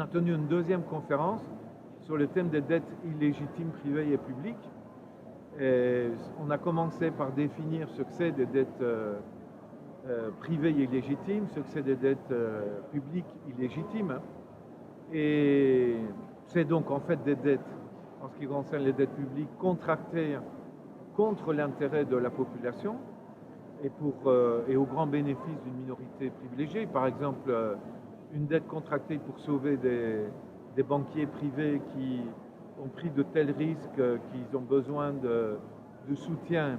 a tenu une deuxième conférence sur le thème des dettes illégitimes privées et publiques. Et on a commencé par définir ce que c'est des dettes privées illégitimes, ce que c'est des dettes publiques illégitimes. Et c'est donc en fait des dettes, en ce qui concerne les dettes publiques, contractées contre l'intérêt de la population et au grand bénéfice d'une minorité privilégiée. Par exemple, une dette contractée pour sauver des banquiers privés qui ont pris de tels risques qu'ils ont besoin de soutien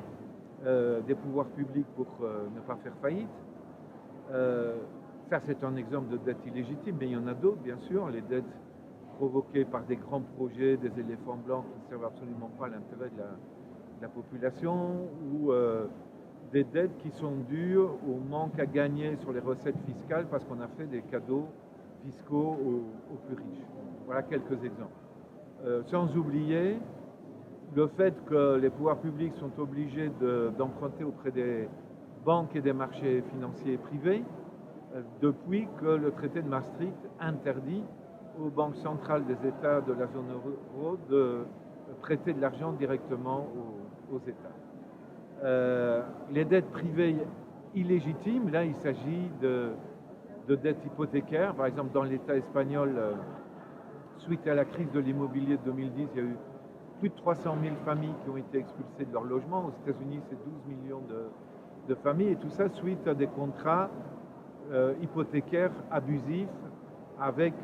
des pouvoirs publics pour ne pas faire faillite. Ça, c'est un exemple de dette illégitime, mais il y en a d'autres, bien sûr. Les dettes provoquées par des grands projets, des éléphants blancs qui ne servent absolument pas à l'intérêt de la population, ou des dettes qui sont dues au manque à gagner sur les recettes fiscales parce qu'on a fait des cadeaux fiscaux aux plus riches. Voilà quelques exemples. Sans oublier le fait que les pouvoirs publics sont obligés d'emprunter auprès des banques et des marchés financiers privés depuis que le traité de Maastricht interdit aux banques centrales des États de la zone euro de prêter de l'argent directement aux États. Les dettes privées illégitimes, là il s'agit de dettes hypothécaires. Par exemple, dans l'État espagnol, suite à la crise de l'immobilier de 2010, il y a eu plus de 300 000 familles qui ont été expulsées de leur logement. Aux États-Unis, c'est 12 millions de familles, et tout ça suite à des contrats hypothécaires abusifs avec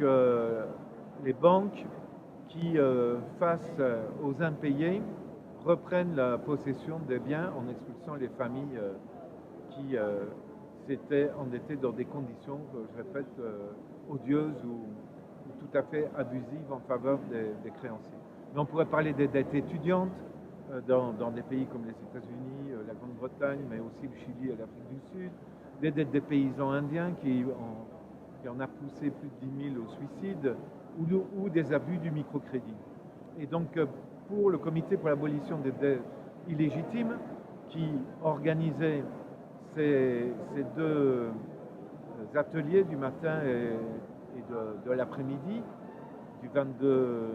les banques qui, face aux impayés, reprennent la possession des biens en expulsant les familles qui s'étaient endettées dans des conditions, je répète, odieuses ou tout à fait abusives en faveur des créanciers. Mais on pourrait parler des dettes étudiantes dans des pays comme les États-Unis, la Grande-Bretagne, mais aussi le Chili et l'Afrique du Sud, des dettes des paysans indiens qui en a poussé plus de 10 000 au suicide, ou des abus du microcrédit. Et donc, pour le Comité pour l'abolition des dettes illégitimes, qui organisait ces deux ateliers du matin et de l'après-midi, du 22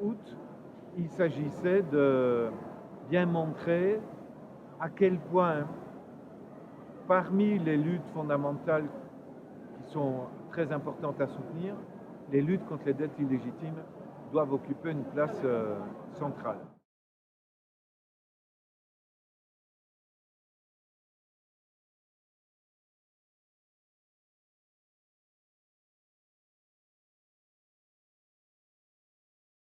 août, il s'agissait de bien montrer à quel point, parmi les luttes fondamentales qui sont très importantes à soutenir, les luttes contre les dettes illégitimes doivent occuper une place centrale.